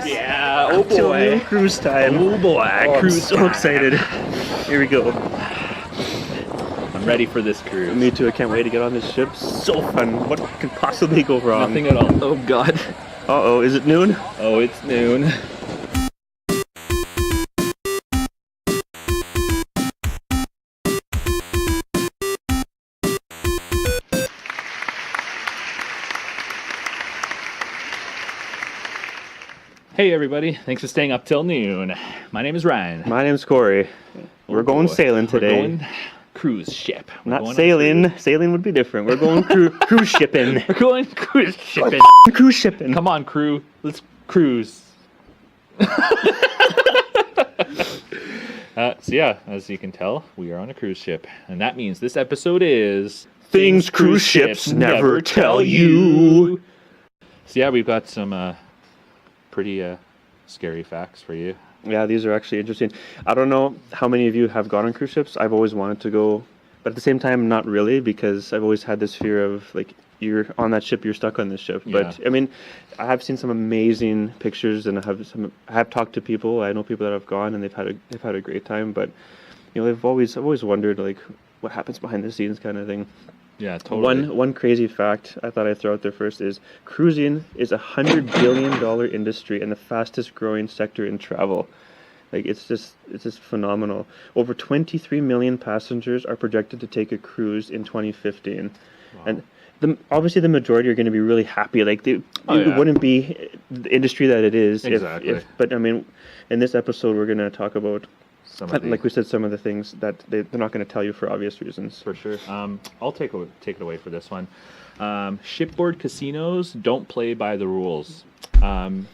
Yeah, oh Till boy. noon cruise time. Oh boy, I'm cruise so time. excited. Here we go. I'm ready for this cruise. Me too, I can't wait to get on this ship. So fun. What could possibly go wrong? Nothing at all. Oh god. Uh-oh, is it noon? Oh, it's noon. Hey everybody, thanks for staying up till noon. My name is Ryan. My name's Cory. We're going sailing today. We're going cruise ship. Not sailing. Sailing would be different. We're going cruise shipping. We're going cruise shipping. Cruise shipping. Come on, crew. Let's cruise. So yeah, as you can tell, we are on a cruise ship. And that means this episode is... Things cruise ships never tell you. So yeah, we've got some pretty scary facts for you. Yeah, these are actually interesting. I don't know how many of you have gone on cruise ships. I've always wanted to go, but at the same time, not really, because I've always had this fear of, like, you're on that ship, you're stuck on this ship. Yeah. But I mean, I have seen some amazing pictures, and I have talked to people. I know people that have gone, and they've had a great time. But you know, I've always wondered, like, what happens behind the scenes, kind of thing. Yeah, totally. One crazy fact I thought I'd throw out there first is cruising is $100 billion industry and the fastest growing sector in travel. Like, it's just phenomenal. Over 23 million passengers are projected to take a cruise in 2015. Wow. And obviously the majority are going to be really happy. Like, it wouldn't be the industry that it is. Exactly. But I mean, in this episode, we're going to talk about, like we said, some of the things that they're not going to tell you for obvious reasons. For sure. I'll take it away for this one. Shipboard casinos don't play by the rules. You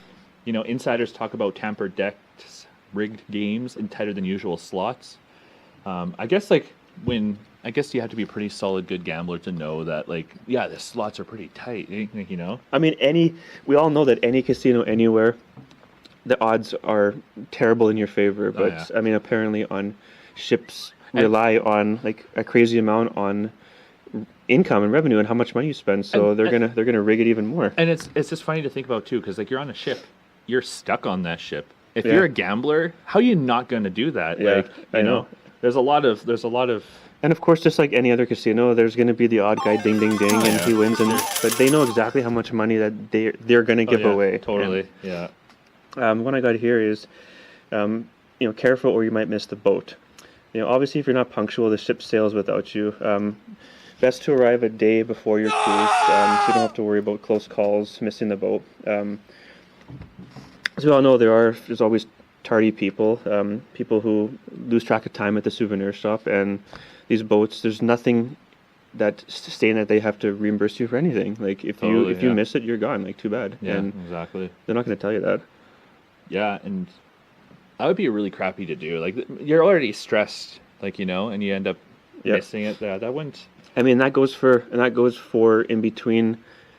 know, insiders talk about tampered decks, rigged games, and tighter than usual slots. I guess you have to be a pretty solid good gambler to know that, like, yeah, the slots are pretty tight, you know? I mean, we all know that any casino anywhere, the odds are terrible in your favor. But I mean, apparently on ships rely on, like, a crazy amount on income and revenue and how much money you spend. So they're gonna rig it even more. And it's just funny to think about too, because, like, you're on a ship, you're stuck on that ship. If you're a gambler, how are you not going to do that? Yeah, like, you know, there's a lot of. And of course, just like any other casino, there's going to be the odd guy, ding, ding, ding, and he wins. But they know exactly how much money that they're going to give away. Totally, yeah. One I got here is, you know, careful or you might miss the boat. You know, obviously, if you're not punctual, the ship sails without you. Best to arrive a day before your cruise, so you don't have to worry about close calls, missing the boat. As we all know, there's always tardy people, people who lose track of time at the souvenir shop, and these boats, there's nothing saying that they have to reimburse you for anything. Like, if you miss it, you're gone. Like, too bad. Yeah, and exactly. They're not going to tell you that. Yeah, and that would be really crappy to do. Like, you're already stressed, like, you know, and you end up missing it. That wouldn't. I mean, that goes for in between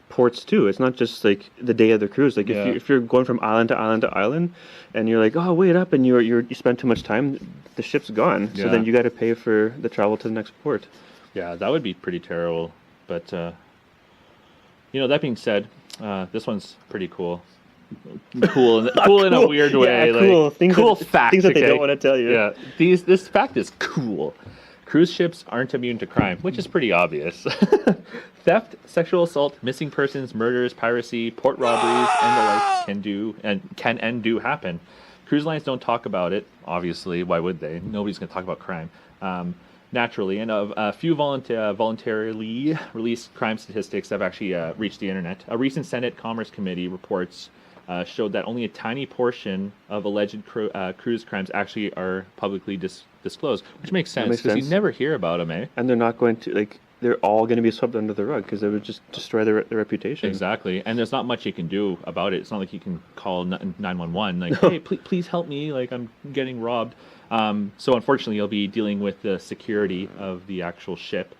ports too. It's not just like the day of the cruise. Like, if you're going from island to island to island, and you're like, oh, wait up, and you spend too much time, the ship's gone. So then you got to pay for the travel to the next port. Yeah, that would be pretty terrible. But you know, that being said, this one's pretty cool. Cool in a weird way. Yeah, cool. Like, fact. Things that they don't want to tell you. Yeah, this fact is cool. Cruise ships aren't immune to crime, which is pretty obvious. Theft, sexual assault, missing persons, murders, piracy, port robberies, and the like can do happen. Cruise lines don't talk about it, obviously. Why would they? Nobody's going to talk about crime. Naturally, and of a few voluntarily released crime statistics have actually reached the internet. A recent Senate Commerce Committee reports showed that only a tiny portion of alleged cruise crimes actually are publicly disclosed, which makes sense because you never hear about them, eh? And they're not going to, like, they're all going to be swept under the rug because they would just destroy their reputation. Exactly, and there's not much you can do about it. It's not like you can call 911, like, hey, please help me, like, I'm getting robbed. So unfortunately, you'll be dealing with the security of the actual ship.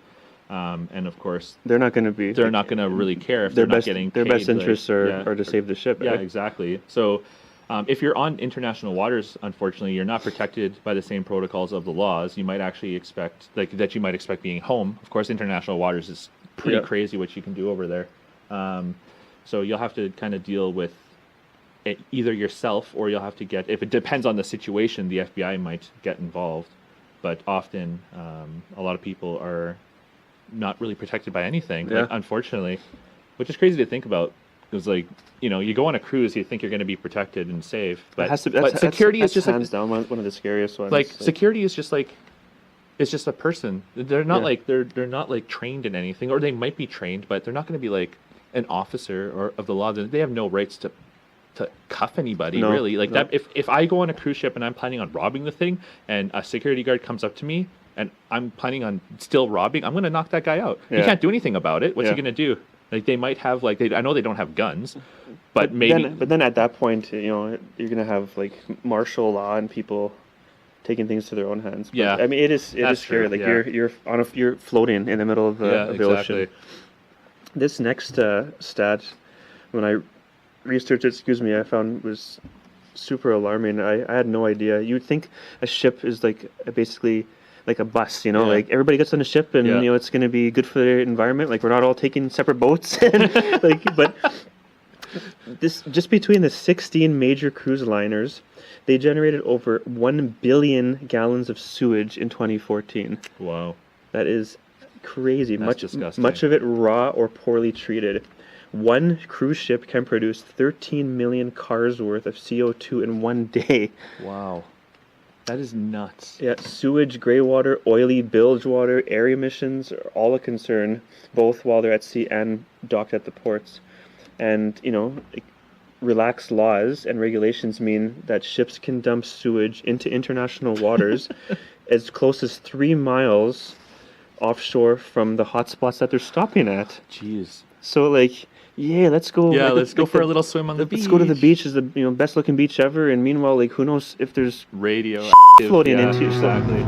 And of course, they're not going to really care if they're not getting paid. Their best interests are to save the ship. Yeah, exactly. So if you're on international waters, unfortunately, you're not protected by the same protocols of the laws. You might actually expect that you might expect being home. Of course, international waters is pretty crazy what you can do over there. So you'll have to kind of deal with either yourself or you'll have to get. If it depends on the situation, the FBI might get involved. But often, a lot of people are not really protected by anything. Yeah. Like, unfortunately, which is crazy to think about. Because, like, you go on a cruise, you think you're going to be protected and safe, but security is just hands down one of the scariest ones. like security is just like, it's just a person. They're not Yeah. like they're not like trained in anything, or they might be trained, but they're not going to be like an officer or of the law. They have no rights to cuff anybody, No, really. Like no. that, if I go on a cruise ship and I'm planning on robbing the thing, and a security guard comes up to me and I'm planning on still robbing, I'm going to knock that guy out. He Yeah. can't do anything about it. What's he Yeah. going to do? Like, they might have, like, I know they don't have guns, but maybe. But then at that point, you're gonna have like martial law and people taking things to their own hands. But, Yeah. I mean, it is That's scary. true, Like yeah. you're floating in the middle of Yeah, the exactly. ocean. This next stat, when I researched it, I found was super alarming. I had no idea. You'd think a ship is like basically like a bus, Yeah. like everybody gets on a ship and Yeah. it's going to be good for the environment. Like we're not all taking separate boats, and, but this just between the 16 major cruise liners, they generated over 1 billion gallons of sewage in 2014. Wow. That is crazy. That's disgusting. Much of it raw or poorly treated. One cruise ship can produce 13 million cars worth of CO2 in one day. Wow. That is nuts. Yeah, sewage, grey water, oily bilge water, air emissions are all a concern, both while they're at sea and docked at the ports. And, relaxed laws and regulations mean that ships can dump sewage into international waters as close as 3 miles offshore from the hotspots that they're stopping at. Jeez. So, let's go. Yeah, like, let's go for a little swim on the beach. Let's go to the beach. Is the best looking beach ever. And meanwhile, who knows if there's Radio floating yeah, into exactly.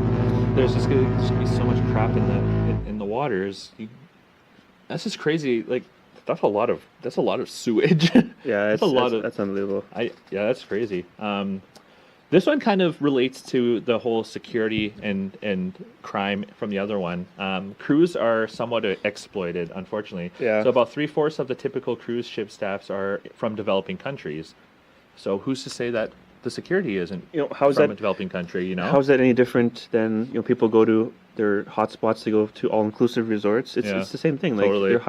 There's just gonna be so much crap in the waters. That's just crazy. Like, that's a lot of sewage. Yeah, that's unbelievable. That's crazy. This one kind of relates to the whole security and crime from the other one. Crews are somewhat exploited, unfortunately. Yeah. So about 3/4 of the typical cruise ship staffs are from developing countries. So who's to say that the security isn't How's from a that? developing country? How's that any different than people go to their hotspots to go to all-inclusive resorts? It's Yeah, it's the same thing. Like totally. they're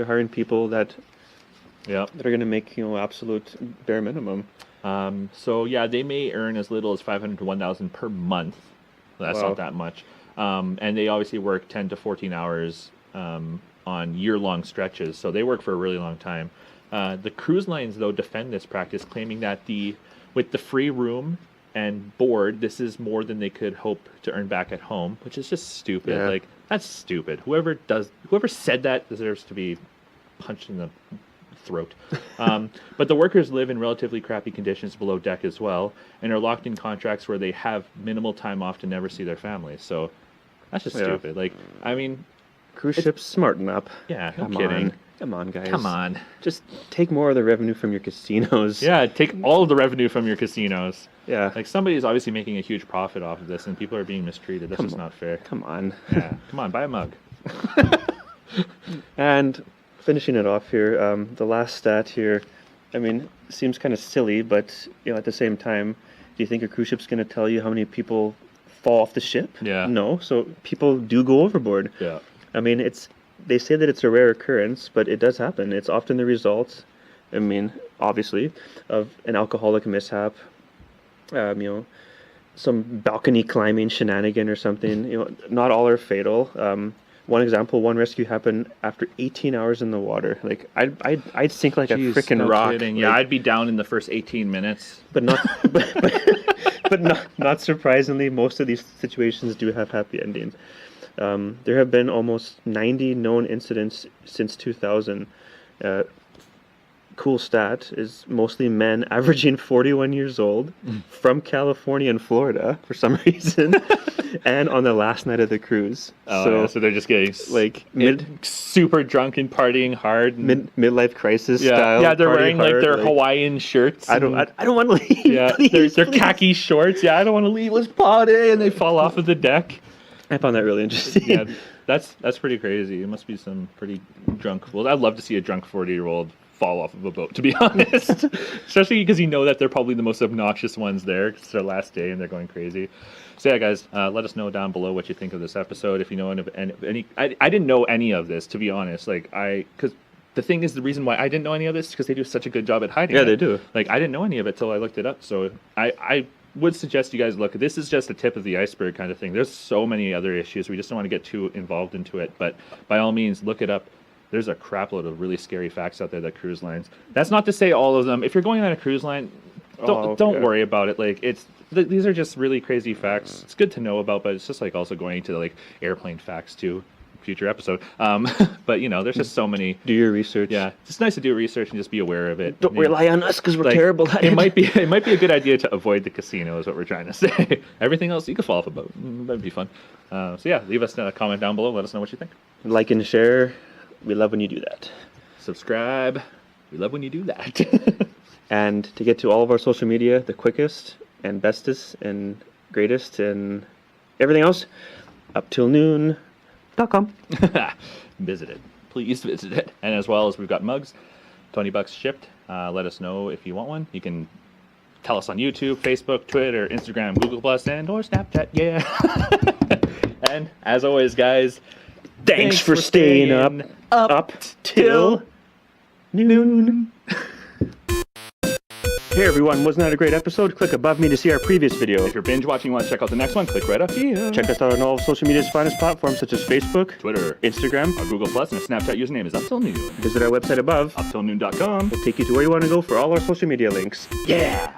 hiring people that Yeah. are going to make absolute bare minimum. So yeah, they may earn as little as 500 to 1,000 per month. That's Wow. not that much. And they obviously work 10 to 14 hours on year-long stretches, so they work for a really long time. The cruise lines, though, defend this practice, claiming that with the free room and board, this is more than they could hope to earn back at home, which is just stupid. Yeah. Like, that's stupid. Whoever said that deserves to be punched in the throat. But the workers live in relatively crappy conditions below deck as well, and are locked in contracts where they have minimal time off to never see their families. So that's just Yeah. stupid. Like, I mean, Cruise ships smarten up. yeah, no Come kidding. on. Come on, guys. Come on. Just take more of the revenue from your casinos. Yeah, take all of the revenue from your casinos. Yeah. Like, somebody's obviously making a huge profit off of this, and people are being mistreated. That's just not fair. Come on. Yeah, come on, buy a mug. And finishing it off here, the last stat here, seems kind of silly, but at the same time, do you think a cruise ship's going to tell you how many people fall off the ship? Yeah. No. So people do go overboard. Yeah. They say that it's a rare occurrence, but it does happen. It's often the result, obviously, of an alcoholic mishap, some balcony climbing shenanigan or something. Not all are fatal. One example, one rescue happened after 18 hours in the water. Like I'd sink like Jeez, a freaking no rock. kidding. Yeah, like, I'd be down in the first 18 minutes. but not, but not surprisingly, most of these situations do have happy endings. There have been almost 90 known incidents since 2000. Cool stat is mostly men averaging 41 years old from California and Florida for some reason, and on the last night of the cruise. So they're just getting super drunk and partying hard. And, midlife crisis style. Yeah, they're party wearing hard, like their Hawaiian shirts. I don't want to leave. Yeah, please, their please. khaki shorts. Yeah, I don't want to leave. Let's party, and they fall off of the deck. I found that really interesting. Yeah, that's pretty crazy. It must be some pretty drunk. Well, I'd love to see a drunk 40-year-old fall off of a boat, to be honest. Especially because you know that they're probably the most obnoxious ones there. It's their last day and they're going crazy. So yeah, guys, let us know down below what you think of this episode. If you know any, I didn't know any of this, to be honest. Like because the thing is, the reason why I didn't know any of this is because they do such a good job at hiding. Yeah, it. they do. Like I didn't know any of it till I looked it up. So I would suggest you guys look. This is just the tip of the iceberg kind of thing. There's so many other issues. We just don't want to get too involved into it. But by all means, look it up. There's a crap load of really scary facts out there that cruise lines. That's not to say all of them. If you're going on a cruise line, don't worry about it. Like these are just really crazy facts. It's good to know about, but it's just like also going to like airplane facts too. Future episode. But you know, there's just so many. Do your research. Yeah, it's just nice to do research and just be aware of it. Don't rely on us because we're terrible at it. It might be a good idea to avoid the casino is what we're trying to say. Everything else you can fall off a boat. That'd be fun. So yeah, leave us a comment down below. Let us know what you think. Like and share. We love when you do that. Subscribe. We love when you do that. And to get to all of our social media, the quickest and bestest and greatest and everything else, uptillnoon.com. Visit it. Please visit it. And as well as we've got mugs, $20 shipped. Let us know if you want one. You can tell us on YouTube, Facebook, Twitter, Instagram, Google Plus, and or Snapchat. Yeah. And as always, guys, Thanks for staying up till noon. Hey everyone, wasn't that a great episode? Click above me to see our previous video. If you're binge watching and want to check out the next one, click right up here. Check us out on all of social media's finest platforms such as Facebook, Twitter, Instagram, our Google Plus, and our Snapchat username is UpTillNoon. Visit our website above. UpTillNoon.com. We'll take you to where you want to go for all our social media links. Yeah!